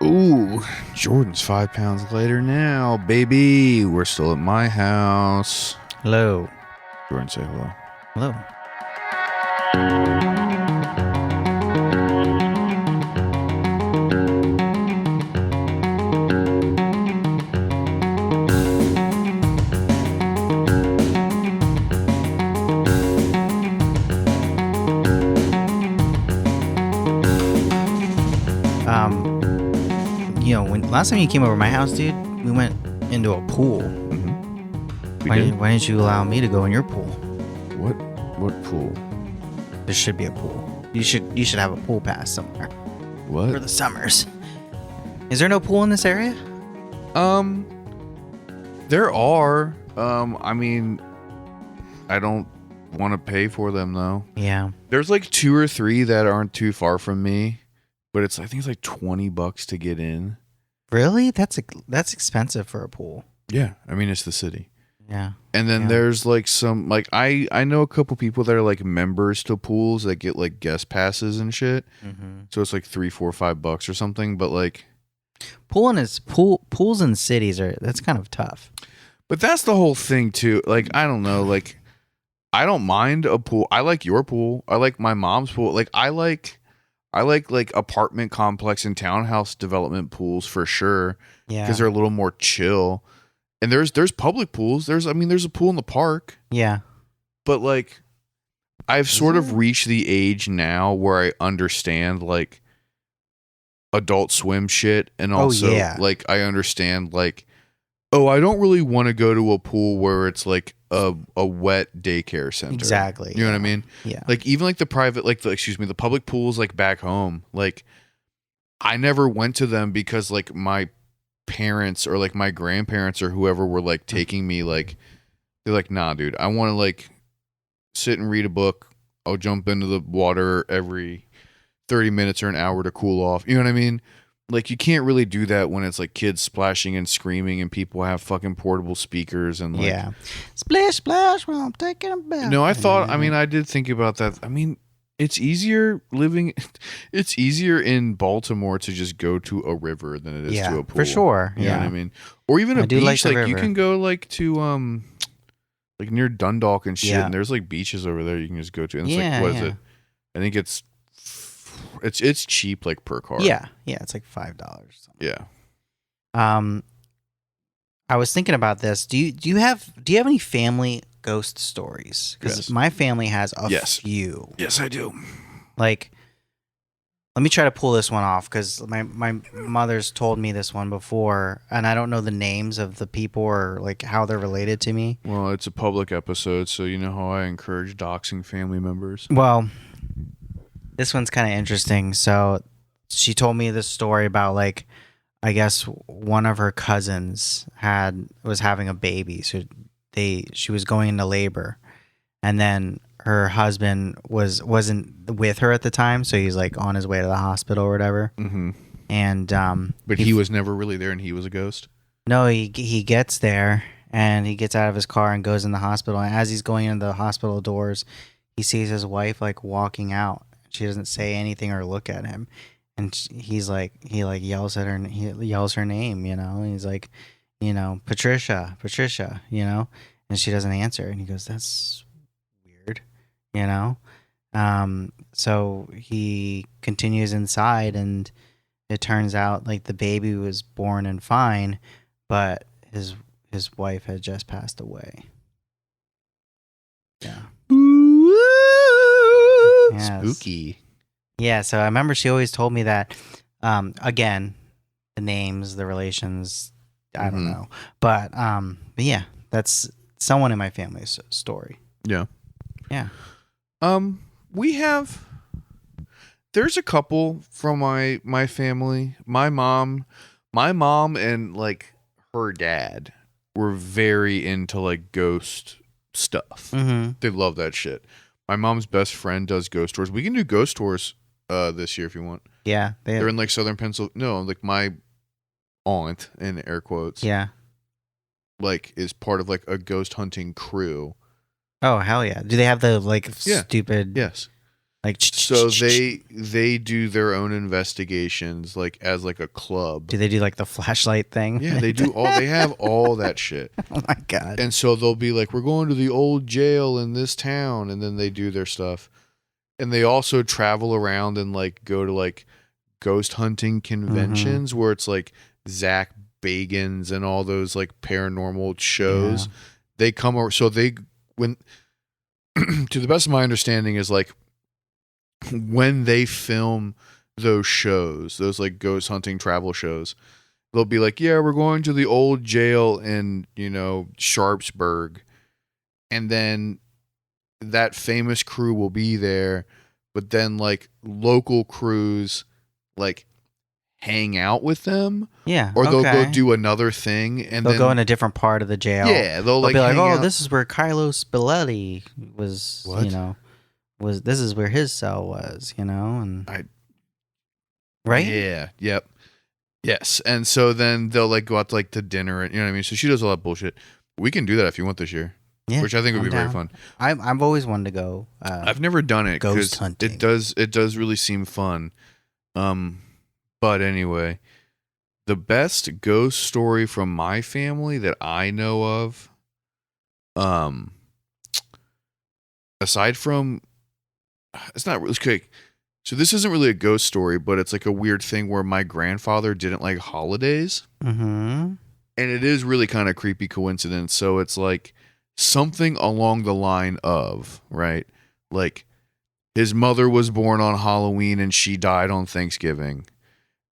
Ooh, Jordan's 5 pounds later now, baby. We're still at my house. Hello. Jordan, say hello. Hello. When last time you came over my house, dude, we went into a pool. We Why did? didn't you allow me to go in your pool? What pool? There should be a pool. You should have a pool pass somewhere What? for the summers. Is there no pool in this area? There are. I mean, I don't want to pay for them though. Yeah. There's like 2 or 3 that aren't too far from me, but I think it's like $20 to get in. Really? That's expensive for a pool. Yeah, I mean it's the city. Yeah. And then Yeah. there's like some like I know a couple people that are like members to pools that get like guest passes and shit. Mm-hmm. So it's like $3, $4, $5 or something. But like, Pools in cities that's kind of tough. but that's the whole thing too. Like I don't know. Like I don't mind a pool. I like your pool. I like my mom's pool. Like I like like apartment complex and townhouse development pools for sure Yeah. because they're a little more chill. And there's public pools. There's a pool in the park. Yeah. But like I've sort of there? reached the age now where I understand like adult swim shit and also yeah. like I understand like I don't really want to go to a pool where it's like a wet daycare center. Exactly. You know what I mean? Yeah. Like even like the private like the public pools like back home, like I never went to them because like my parents or like my grandparents or whoever were like taking me like they're like, nah dude, I want to like sit and read a book. I'll jump into the water every 30 minutes or an hour to cool off. You know what I mean? Like you can't really do that when it's like kids splashing and screaming and people have fucking portable speakers and like yeah. Splish splash while I'm taking a bath. No, I did think about that. I mean, it's easier in Baltimore to just go to a river than it is to a pool. For sure. You know what Yeah. I mean? Or even a I do like beach. the Like you river. can go like to like near Dundalk and shit, Yeah. and there's like beaches over there you can just go to. And it's Yeah, like what is yeah. it? I think it's cheap like per car. Yeah. Yeah. It's like $5 or something. Yeah. I was thinking about this. Do you have any family ghost stories? Because Yes. my family has a Yes. few. Yes, I do. Like, let me try to pull this one off because my mother's told me this one before, and I don't know the names of the people or like how they're related to me. Well, it's a public episode, so you know how I encourage doxing family members. Well, this one's kind of interesting. So she told me this story about like, I guess one of her cousins was having a baby. So she was going into labor, and then her husband wasn't with her at the time. So he's like on his way to the hospital or whatever. Mm-hmm. And, But he was never really there and he was a ghost? no, he gets there and he gets out of his car and goes in the hospital. And as he's going into the hospital doors, he sees his wife like walking out. She doesn't say anything or look at him, and he yells at her. He yells her name, and he's like, Patricia, and she doesn't answer. And he goes, "That's weird," So he continues inside, and it turns out like the baby was born and fine, but his wife had just passed away. Yeah. Yes. Spooky. Yeah, so I remember she always told me that. Again, the names, the relations, I don't know, but yeah, that's someone in my family's story. Yeah. Yeah. There's a couple from my family. My mom and like her dad were very into like ghost stuff. Mm-hmm. They love that shit. My mom's best friend does ghost tours. We can do ghost tours this year if you want. Yeah. They're in like southern Pennsylvania. No, like my aunt in air quotes. Yeah. Like is part of like a ghost hunting crew. Oh, hell yeah. Do they have the like Yeah. stupid? Yes. Like, So they do their own investigations, like as like a club. do they do like the flashlight thing? Yeah, they have all that shit. Oh my god. And so they'll be like, we're going to the old jail in this town, and then they do their stuff. And they also travel around and like go to like ghost hunting conventions where it's like Zach Bagans and all those like paranormal shows. Yeah. They come over, so they when to the best of my understanding is like when they film those shows, those like ghost hunting travel shows, they'll be like, yeah, we're going to the old jail in, Sharpsburg. And then that famous crew will be there, but then like local crews like hang out with them, Yeah. or they'll okay. go do another thing, and They'll then go in a different part of the jail. yeah, they'll like be like, hang oh, out. this is where Kylo Spelletti was. What? This is where his cell was. And I- right. Yeah. Yep. Yes. And so then they'll like go out to like to dinner, and you know what I mean. So she does all that bullshit. We can do that if you want this year, Yeah, which I think would be I'm very down. fun. I've always wanted to go. I've never done it ghost 'cause hunting. it does really seem fun. But anyway, the best ghost story from my family that I know of, aside from, it's not really okay. So this isn't really a ghost story, but it's like a weird thing where my grandfather didn't like holidays, Mm-hmm. and it is really kind of creepy coincidence. So it's like something along the line of, right? Like his mother was born on Halloween and she died on Thanksgiving.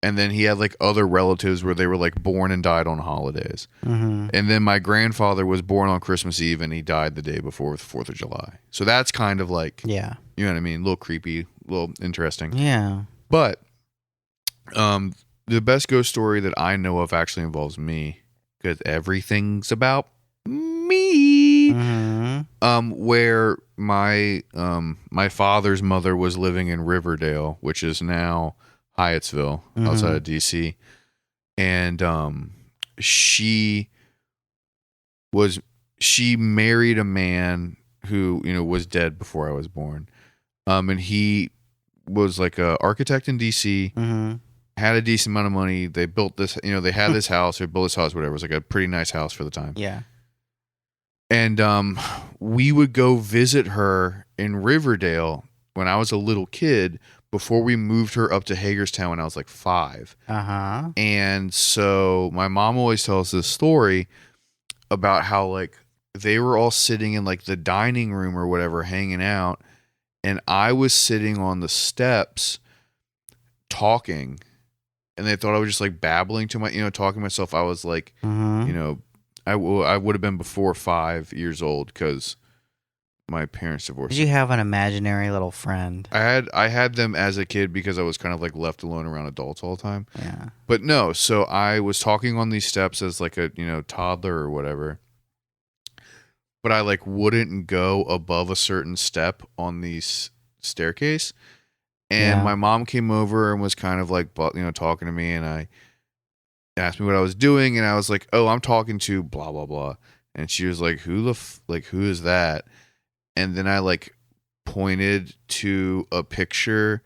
And then he had like other relatives where they were like born and died on holidays. Mm-hmm. And then my grandfather was born on Christmas Eve and he died the day before the 4th of July. So that's kind of like, Yeah. you know what I mean? A little creepy, a little interesting. Yeah. But the best ghost story that I know of actually involves me, because everything's about me. Mm-hmm. Where my father's mother was living in Riverdale, which is now Hyattsville, outside of DC, and she married a man who was dead before I was born, and he was like a architect in DC. Mm-hmm. Had a decent amount of money. They built this, they had this house, or built this house, whatever. It was like a pretty nice house for the time. Yeah. And we would go visit her in Riverdale when I was a little kid, before we moved her up to Hagerstown when I was like 5. Uh-huh. And so my mom always tells this story about how like they were all sitting in like the dining room or whatever, hanging out, and I was sitting on the steps talking, and they thought I was just like babbling to talking to myself. I was like, Mm-hmm. I would have been before 5 years old, because my parents divorced. Did you have an imaginary little friend? I had them as a kid because I was kind of like left alone around adults all the time. Yeah. But no, so I was talking on these steps as like a toddler or whatever. But I like wouldn't go above a certain step on the staircase. And Yeah. my mom came over and was kind of like talking to me, and I asked me what I was doing, and I was like, "Oh, I'm talking to blah blah blah." And she was like, "Who is that?" And then I like pointed to a picture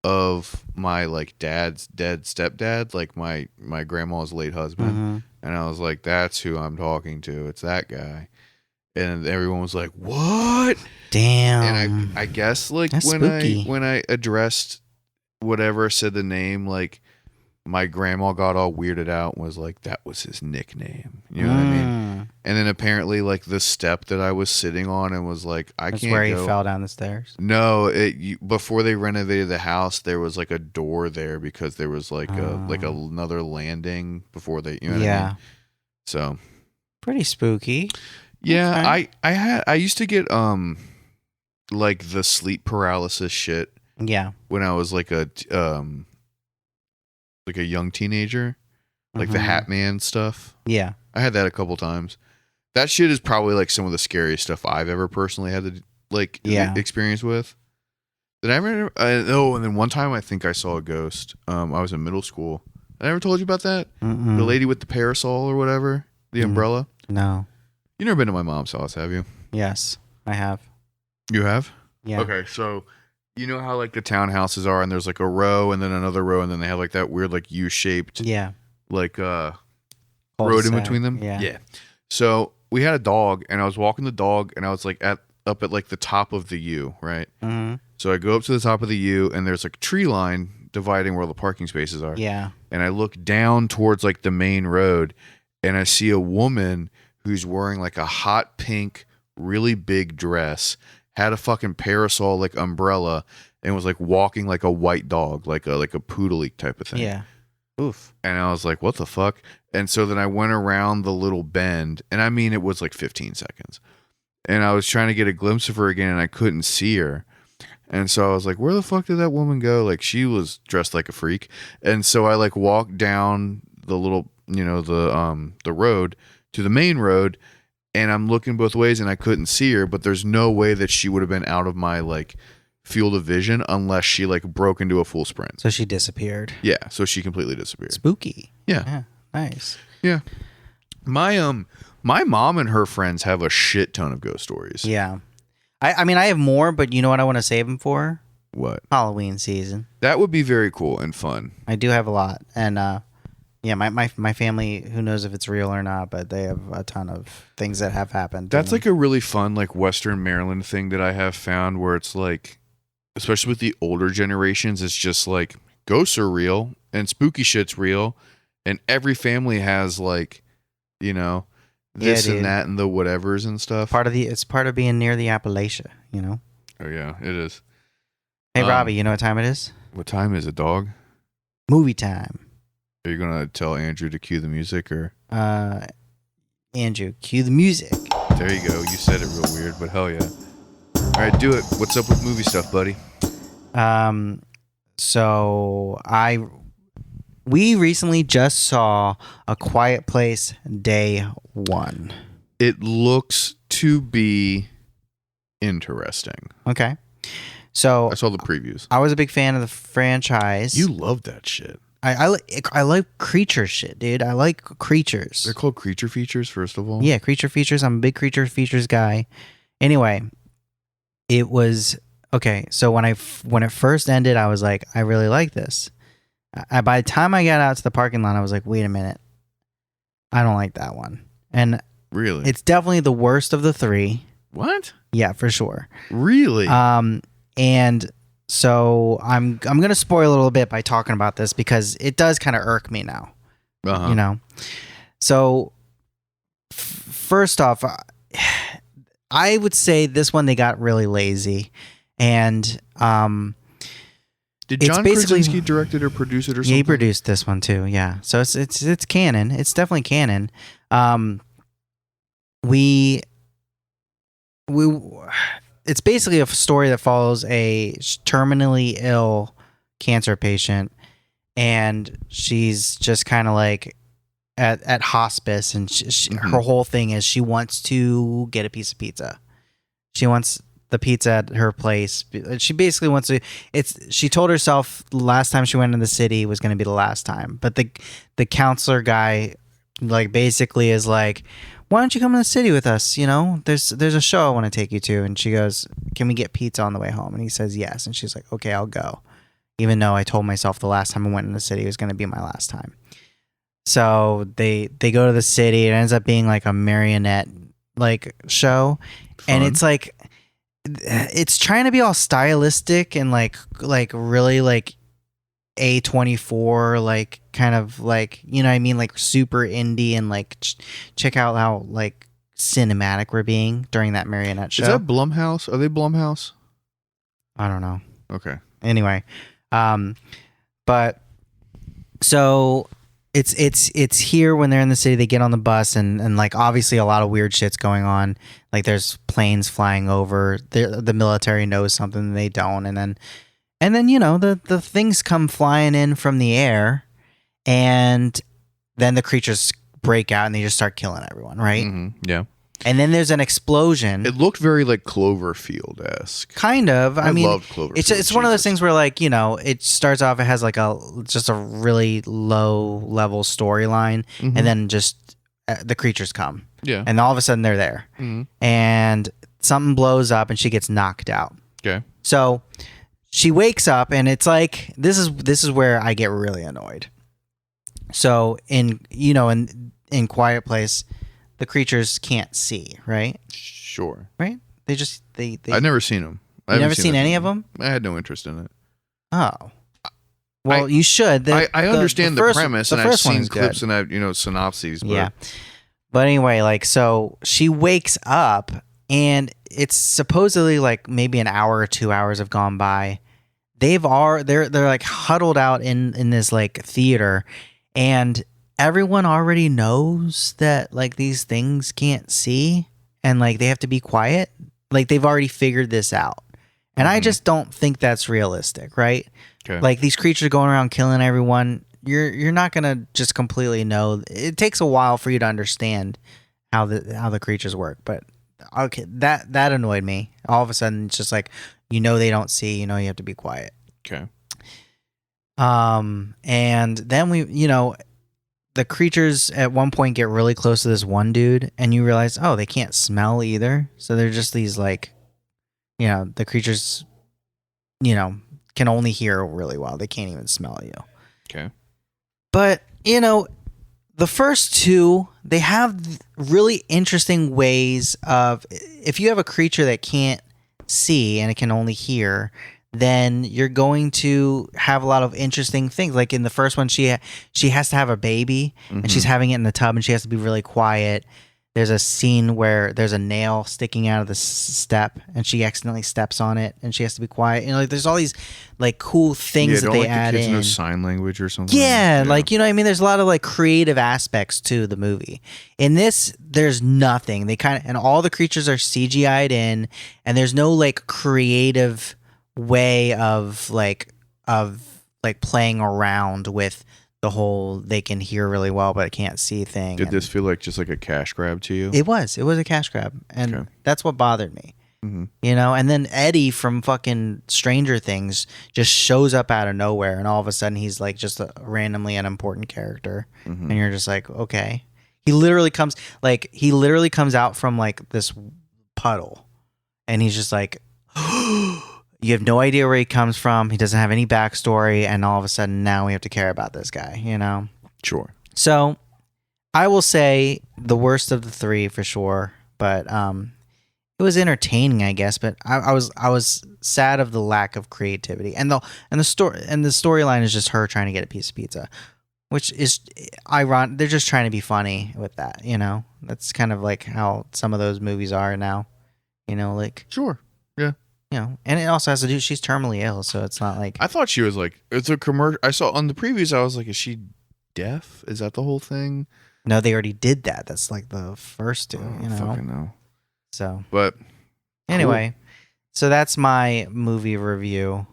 of my like dad's dead stepdad, like my grandma's late husband. Mm-hmm. And I was like, "That's who I'm talking to. It's that guy." And everyone was like, "What?" Damn. And I guess like That's when spooky. I addressed whatever, said the name, like my grandma got all weirded out and was like, that was his nickname. You know what I mean? And then apparently like the step that I was sitting on, and was like, I That's can't where go. he fell down the stairs. No, before they renovated the house, there was like a door there because there was like another landing before they, you know what I mean? So Pretty spooky. yeah, Okay. I used to get like the sleep paralysis shit Yeah. when I was like a young teenager, like the Mhm. Hat Man stuff. Yeah. I had that a couple times. That shit is probably like some of the scariest stuff I've ever personally had to like experience with. Did I ever? And then one time I think I saw a ghost. I was in middle school. I never told you about that. Mm-mm. The lady with the parasol or whatever, the umbrella. No. You never been to my mom's house, have you? Yes, I have. You have? Yeah. Okay, so You know how like the townhouses are, and there's like a row and then another row, and then they have like that weird like U-shaped Yeah. like road in Cul-de-sac. between them. Yeah. So we had a dog, and I was walking the dog, and I was like up at like the top of the U, right? Mm-hmm. So I go up to the top of the U, and there's like a tree line dividing where all the parking spaces are. Yeah. And I look down towards like the main road, and I see a woman who's wearing like a hot pink, really big dress, had a fucking parasol like umbrella, and was like walking like a white dog, like a poodle type of thing. Yeah. Oof. And I was like, what the fuck? And so then I went around the little bend, and I mean, it was like 15 seconds. And I was trying to get a glimpse of her again, and I couldn't see her. And so I was like, where the fuck did that woman go? Like, she was dressed like a freak. And so I like walked down the little, the road to the main road, and I'm looking both ways, and I couldn't see her, but there's no way that she would have been out of my like field of vision unless she like broke into a full sprint. So she disappeared. Yeah, so she completely disappeared. Spooky. Yeah. Yeah. Nice. Yeah. My mom and her friends have a shit ton of ghost stories. Yeah. I mean, I have more, but you know what I want to save them for? What? Halloween season. That would be very cool and fun. I do have a lot. And yeah, my family, who knows if it's real or not, but they have a ton of things that have happened. That's like a really fun like Western Maryland thing that I have found where it's like, especially with the older generations, it's just like ghosts are real and spooky shit's real, and every family has like, this and that and the whatevers and stuff. It's part of being near the Appalachia, you know? Oh yeah, it is. Hey Robbie, you know what time it is? What time is it, dog? Movie time. Are you gonna tell Andrew to cue the music, or Andrew, cue the music. There you go. You said it real weird, but hell yeah. All right, do it. What's up with movie stuff, buddy? So we recently just saw A Quiet Place Day 1. It looks to be interesting. Okay. So I saw the previews. I was a big fan of the franchise. You love that shit. I like creature shit, dude. I like creatures. They're called creature features, first of all. Yeah, creature features. I'm a big creature features guy. Anyway, it was okay. So when it first ended, I was like, I really like this. By the time I got out to the parking lot, I was like, wait a minute, I don't like that one. And really, it's definitely the worst of the three. What? Yeah, for sure. Really? And so I'm gonna spoil a little bit by talking about this because it does kind of irk me now. Uh-huh. You know. So first off, I would say this one they got really lazy, and did John Krasinski direct it or produce it or something? Yeah, he produced this one too. Yeah, so it's canon. It's definitely canon. It's basically a story that follows a terminally ill cancer patient, and she's just kind of like at hospice, and her whole thing is she wants to get a piece of pizza. She wants the pizza at her place. She basically wants to. She told herself the last time she went in the city was going to be the last time. But the counselor guy, like, basically is like, why don't you come to the city with us? You know, there's a show I want to take you to. And she goes, can we get pizza on the way home? And he says yes. And she's like, okay, I'll go. Even though I told myself the last time I went in the city was going to be my last time. So they go to the city. It ends up being like a marionette like show. Fun. And it's like, it's trying to be all stylistic and like really like A24, like kind of like, you know what I mean? Like super indie, and like check out how like cinematic we're being during that marionette show. Is that Blumhouse? Are they Blumhouse? I don't know. Okay. Anyway, but so it's here when they're in the city. They get on the bus, and like obviously a lot of weird shit's going on. Like there's planes flying over. The military knows something they don't, and then you know the things come flying in from the air, and then the creatures break out and they just start killing everyone, right? Mm-hmm. Yeah. And then there's an explosion. It looked very like Cloverfield-esque. Kind of. I mean, loved Cloverfield. It's one of those things where, like, you know, it starts off, it has like just a really low level storyline, and then just the creatures come. Yeah. And all of a sudden they're there. Mm-hmm. And something blows up and she gets knocked out. Okay. So she wakes up and it's like this is where I get really annoyed. So in Quiet Place, the creatures can't see, right? Sure. Right? They just they I've never seen them. You never seen any of them? I had no interest in it. Oh. Well, you should. I understand the premise, and I've seen clips good. and I've synopses. But yeah. But anyway, like, so she wakes up and it's supposedly like maybe an hour or 2 hours have gone by. They're like huddled out in this like theater, and everyone already knows that like these things can't see and like they have to be quiet. Like they've already figured this out. And I just don't think that's realistic, right? Okay. Like these creatures going around killing everyone, you're not gonna just completely know. It takes a while for you to understand how the creatures work. But okay, that annoyed me. All of a sudden, it's just like they don't see. You have to be quiet. Okay. And then the creatures at one point get really close to this one dude, and you realize, oh, they can't smell either. So they're just these like, the creatures, can only hear really well. They can't even smell you. Okay. But, the first two, they have really interesting ways of, if you have a creature that can't see and it can only hear, then you're going to have a lot of interesting things. Like in the first one, she has to have a baby, and she's having it in the tub, and she has to be really quiet. There's a scene where there's a nail sticking out of the step, and she accidentally steps on it, and she has to be quiet. Like there's all these like cool things that they add in. No sign language or something. Yeah, like what I mean. There's a lot of like creative aspects to the movie. In this, there's nothing. They and all the creatures are CGI'd in, and there's no like creative way of playing around with the whole they can hear really well but can't see thing. Did this feel like just like a cash grab to you? It was a cash grab, and that's what bothered me. Mm-hmm. And then Eddie from fucking Stranger Things just shows up out of nowhere, and all of a sudden he's like just a randomly unimportant character, and you're just like, okay. He literally comes out from like this puddle, and he's just like, you have no idea where he comes from. He doesn't have any backstory, and all of a sudden now we have to care about this guy, Sure. So I will say the worst of the three for sure, but it was entertaining, I guess. But I was sad of the lack of creativity, and the storyline is just her trying to get a piece of pizza, which is ironic. They're just trying to be funny with that, That's kind of like how some of those movies are now, like Sure. Yeah. And it also has to do. She's terminally ill, so it's not like. I thought she was like, it's a commercial. I saw on the previews. I was like, is she deaf? Is that the whole thing? No, they already did that. That's like the first two. Fucking know. So, but anyway, so that's my movie review.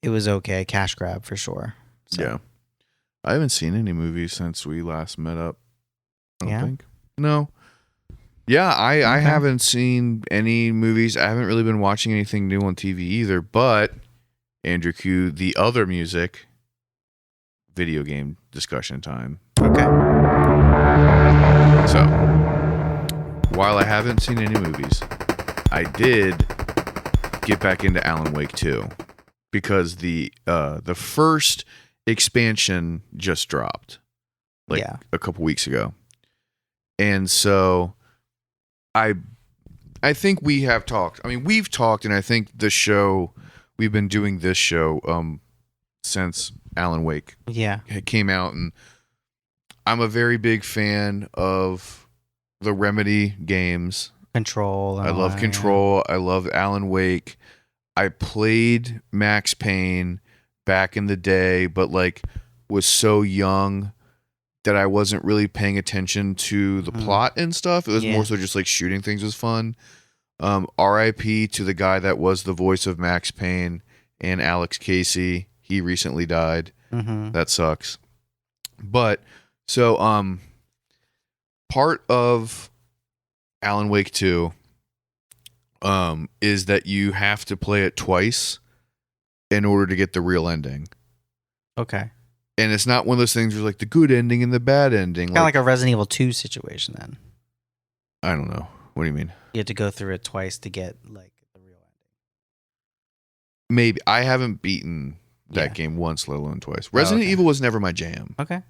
It was okay, cash grab for sure. So. Yeah, I haven't seen any movies since we last met up. I don't think. No. Yeah, I haven't seen any movies. I haven't really been watching anything new on TV either. But Andrew Q, the other music, video game discussion time. Okay. So, while I haven't seen any movies, I did get back into Alan Wake 2 because the first expansion just dropped a couple weeks ago, and so. I think we have talked. I mean, we've talked, and I think we've been doing this show since Alan Wake came out, and I'm a very big fan of the Remedy games. Control. I love Control. I love Alan Wake. I played Max Payne back in the day, but like was so young that I wasn't really paying attention to the plot and stuff. It was more so just like shooting things was fun. R.I.P. to the guy that was the voice of Max Payne and Alex Casey. He recently died. That sucks. But so part of Alan Wake 2 is that you have to play it twice in order to get the real ending. Okay. And it's not one of those things where like the good ending and the bad ending. Kind of like a Resident Evil 2 situation then. I don't know. What do you mean? You have to go through it twice to get like the real ending. maybe I haven't beaten that game once, let alone twice. Resident Evil was never my jam. Okay.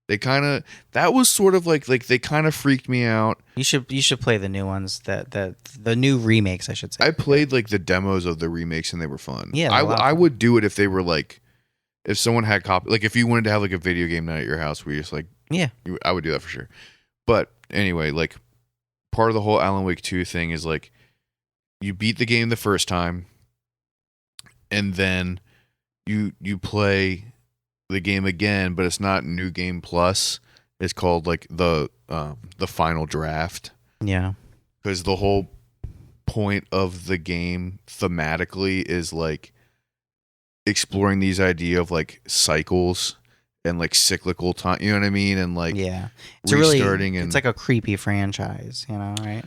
They kind of that was sort of like they kind of freaked me out. You should play the new ones, that the new remakes, I should say. I played like the demos of the remakes and they were fun. Yeah, I would do it if they were like, if someone had copy, like if you wanted to have like a video game night at your house where you just like, I would do that for sure. But anyway, like part of the whole Alan Wake 2 thing is like you beat the game the first time and then you play the game again, but it's not New Game Plus. It's called like the final draft. Yeah. Because the whole point of the game thematically is like exploring these idea of like cycles and like cyclical time, you know what I mean? And like it's restarting it's like a creepy franchise, right?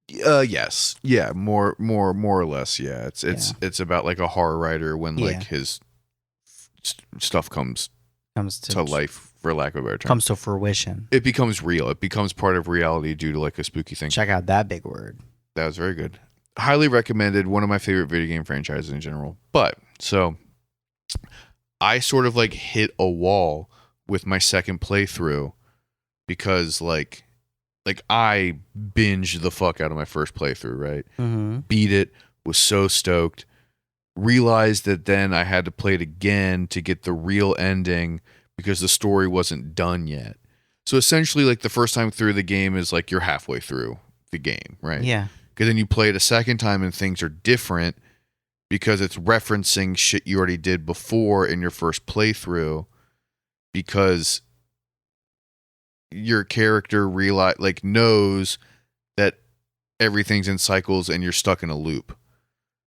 Yes. Yeah, more or less, yeah. It's about like a horror writer when like his stuff comes to life, for lack of a better term. Comes to fruition. It becomes real. It becomes part of reality due to like a spooky thing. Check out that big word. That was very good. Highly recommended. One of my favorite video game franchises in general. But so I sort of like hit a wall with my second playthrough because like I binged the fuck out of my first playthrough, right? Mm-hmm. Beat it, was so stoked. Realized that then I had to play it again to get the real ending because the story wasn't done yet. So essentially, like the first time through the game is like you're halfway through the game, right? Yeah. Because then you play it a second time and things are different because it's referencing shit you already did before in your first playthrough because your character knows that everything's in cycles and you're stuck in a loop.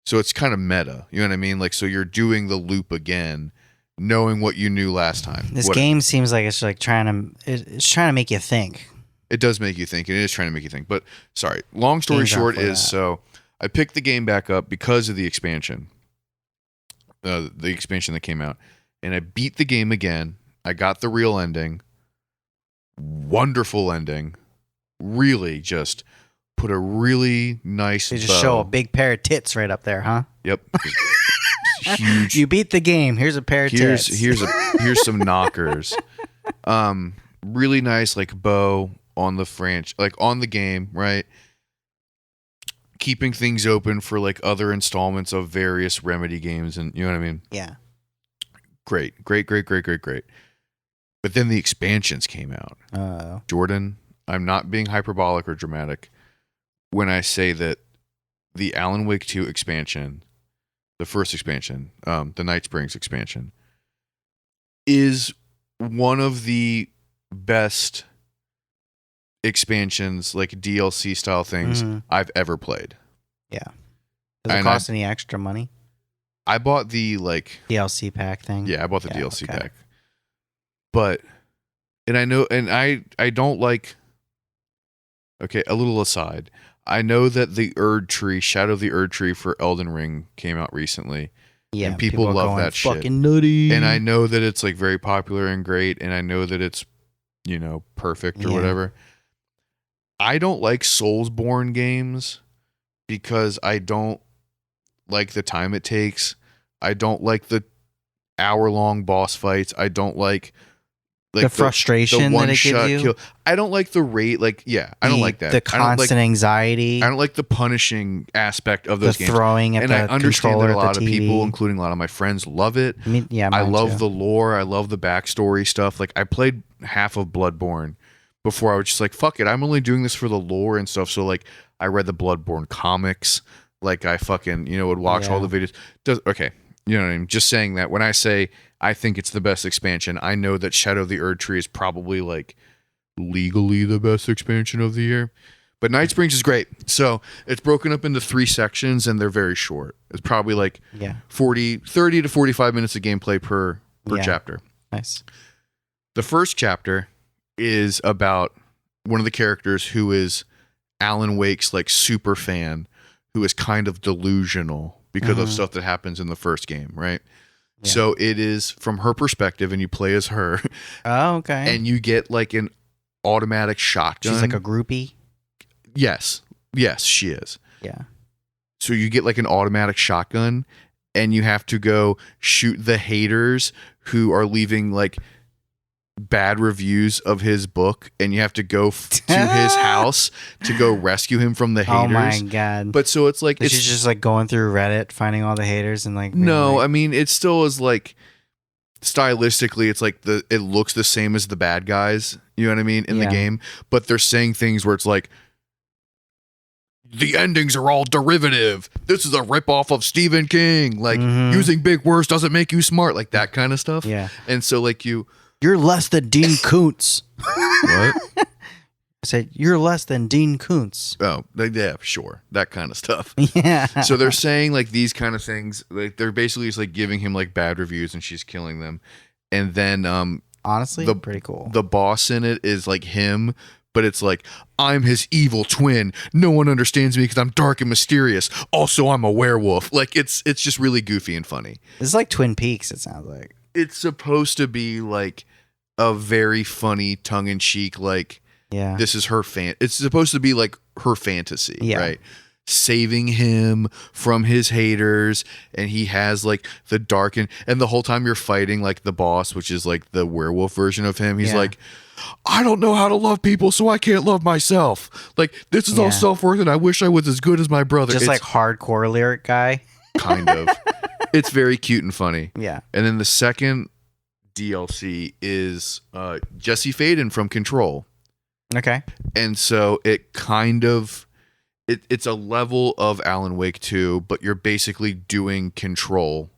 So it's kind of meta, you know what I mean? Like, so you're doing the loop again, knowing what you knew last time. This game seems like it's like trying to make you think. It does make you think, and it is trying to make you think. But sorry, long story short is so I picked the game back up because of the expansion, the expansion that came out, and I beat the game again. I got the real ending. Wonderful ending. Really just put a really nice They just show a big pair of tits right up there, huh? Yep. Huge. You beat the game. Here's a pair of tits. Here's some knockers. Really nice like bow on the on the game, right? Keeping things open for like other installments of various Remedy games, and you know what I mean? Yeah. Great. But then the expansions came out. Jordan, I'm not being hyperbolic or dramatic when I say that the Alan Wake 2 expansion, the first expansion, the Night Springs expansion, is one of the best expansions, like DLC style things I've ever played. Yeah. Does it cost any extra money? I bought the like DLC pack thing. Yeah, I bought the DLC pack. But and I know and I don't like okay, a little aside. I know that the Shadow of the Erd Tree for Elden Ring came out recently. Yeah, and people love that shit. Fucking nutty. And I know that it's like very popular and great, and I know that it's, perfect or whatever. I don't like Soulsborne games because I don't like the time it takes. I don't like the hour-long boss fights. I don't like the frustration that it gives you. Kill. I don't like the rate. I don't like that. The constant anxiety. I don't like the punishing aspect of those games. Throwing at and the I understand that a lot of TV. People, including a lot of my friends, love it. I love too. the lore. I love the backstory stuff. Like I played half of Bloodborne before I was just like, fuck it. I'm only doing this for the lore and stuff. So like I read the Bloodborne comics. Like I fucking, would watch all the videos. Okay. You know what I mean? Just saying that when I say I think it's the best expansion, I know that Shadow of the Erd Tree is probably like legally the best expansion of the year. But Night Springs is great. So it's broken up into 3 sections and they're very short. It's probably like 30 to 45 minutes of gameplay per chapter. Nice. The first chapter is about one of the characters who is Alan Wake's like super fan, who is kind of delusional because of stuff that happens in the first game, right? Yeah. So it is from her perspective, and you play as her. Oh, okay. And you get like an automatic shotgun. She's like a groupie? Yes, she is. Yeah. So you get like an automatic shotgun, and you have to go shoot the haters who are leaving like bad reviews of his book, and you have to go to his house to go rescue him from the haters. Oh my god! But so it's like she's just like going through Reddit, finding all the haters, and like no, like, I mean it still is like stylistically, it's like it looks the same as the bad guys. You know what I mean in the game, but they're saying things where it's like the endings are all derivative. This is a ripoff of Stephen King. Like using big words doesn't make you smart, like that kind of stuff. Yeah, and so like you're less than Dean Koontz. What? I said, you're less than Dean Koontz. Oh, yeah, sure. That kind of stuff. Yeah. So they're saying like these kind of things. Like they're basically just like giving him like bad reviews and she's killing them. And then honestly, pretty cool. The boss in it is like him, but it's like, I'm his evil twin. No one understands me because I'm dark and mysterious. Also, I'm a werewolf. Like it's just really goofy and funny. It's like Twin Peaks, it sounds like. It's supposed to be like a very funny, tongue-in-cheek, like, yeah, this is her it's supposed to be like her fantasy, right? Saving him from his haters, and he has like the dark and the whole time you're fighting like the boss, which is like the werewolf version of him. He's like, I don't know how to love people, so I can't love myself. Like this is all self-worth, and I wish I was as good as my brother. Just like hardcore lyric guy, kind of. It's very cute and funny. Yeah. And then the second DLC is Jesse Faden from Control. Okay. And so it kind of it's a level of Alan Wake 2, but you're basically doing Control.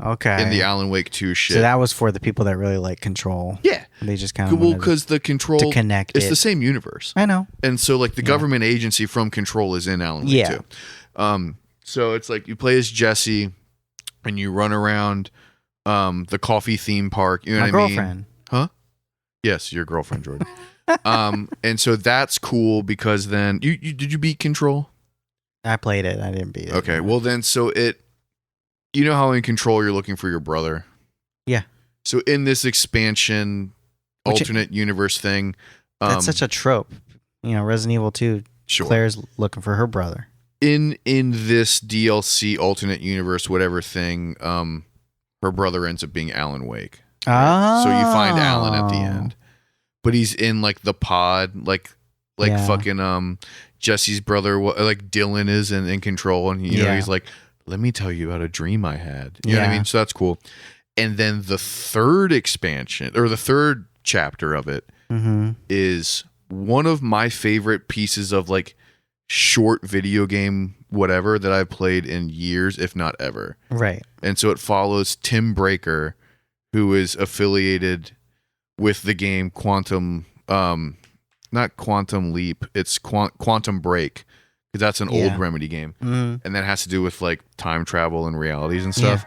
Okay. In the Alan Wake 2 shit. So that was for the people that really like Control. Yeah. They just kind of because the Control to connect it's the same universe. I know. And so like the government agency from Control is in Alan Wake 2. So it's like you play as Jesse and you run around the coffee theme park. You know what I mean? Girlfriend. Huh? Yes, your girlfriend, Jordan. And so that's cool because then you did you beat Control? I played it. I didn't beat it. Okay, well then so you know how in Control you're looking for your brother? Yeah. So in this expansion alternate universe thing, that's such a trope. You know, Resident Evil 2, sure. Claire's looking for her brother. In this DLC alternate universe whatever thing, her brother ends up being Alan Wake. Right? So you find Alan at the end. But he's in like the pod, like fucking Jesse's brother, like Dylan is in Control, and you know he's like, let me tell you about a dream I had. You know what I mean? So that's cool. And then the third expansion or the third chapter of it is one of my favorite pieces of like short video game whatever that I've played in years, if not ever. Right. And so it follows Tim Breaker, who is affiliated with the game Quantum, not Quantum Leap, it's Quantum Break, because that's an old Remedy game, and that has to do with like time travel and realities and stuff.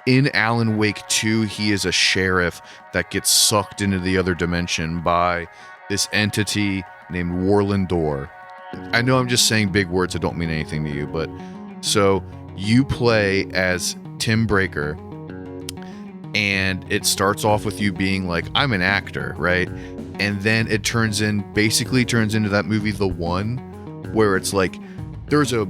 In Alan Wake 2, he is a sheriff that gets sucked into the other dimension by this entity named Warland Door. I know I'm just saying big words that don't mean anything to you, but so you play as Tim Breaker. And it starts off with you being like, I'm an actor, right? And then it basically turns into that movie The One, where it's like there's a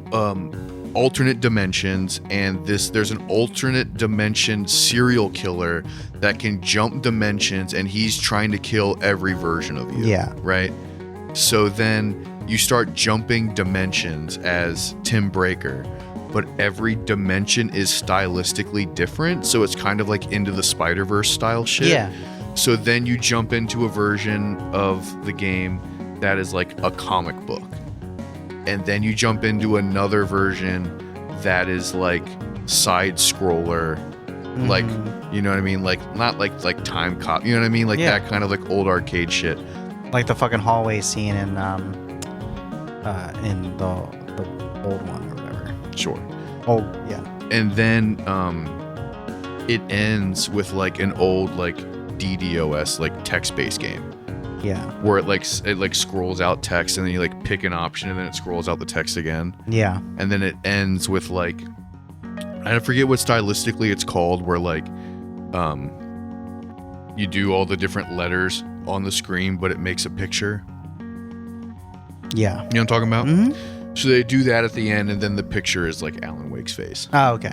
alternate dimensions, and there's an alternate dimension serial killer that can jump dimensions, and he's trying to kill every version of you. Yeah. Right? So then you start jumping dimensions as Tim Breaker. But every dimension is stylistically different. So it's kind of like Into the Spider-Verse style shit. Yeah. So then you jump into a version of the game that is like a comic book. And then you jump into another version that is like side scroller. Like, you know what I mean? Like, not like time cop, you know what I mean? Like that kind of like old arcade shit. Like the fucking hallway scene in the old one. Sure. Oh, yeah. And then it ends with like an old like DDoS like text-based game. Yeah. Where it scrolls out text, and then you like pick an option, and then it scrolls out the text again. Yeah. And then it ends with like, I forget what stylistically it's called, where like you do all the different letters on the screen, but it makes a picture. Yeah. You know what I'm talking about? Mm-hmm. So they do that at the end, and then the picture is like Alan Wake's face. Oh, okay.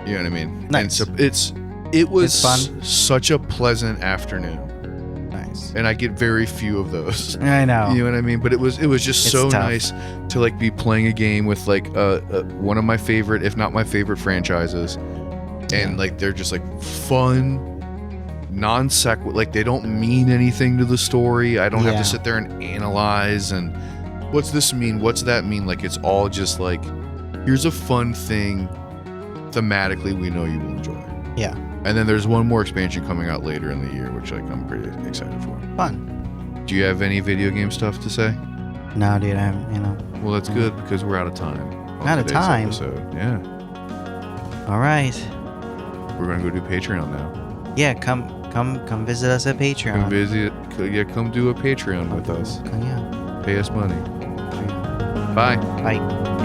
You know what I mean? Nice. And so it was It's fun. such a pleasant afternoon, Nice. and I get very few of those. I know. You know what I mean? But it was just It's so tough. nice to like be playing a game with like one of my favorite, if not my favorite, franchises, and like they're just like fun, non sequitur. Like they don't mean anything to the story. I don't have Yeah. to sit there and analyze and what's this mean? What's that mean? Like it's all just like here's a fun thing. Thematically, we know you will enjoy. Yeah. And then there's one more expansion coming out later in the year, which like I'm pretty excited for. Fun. Do you have any video game stuff to say? No, dude, Well, that's good because we're out of time. on Out of today's time? Episode. Yeah, all right. we're gonna go do Patreon now. Yeah, come visit us at Patreon. Come visit. Yeah, come do a Patreon with us. Yeah. Pay us money. Bye. Bye.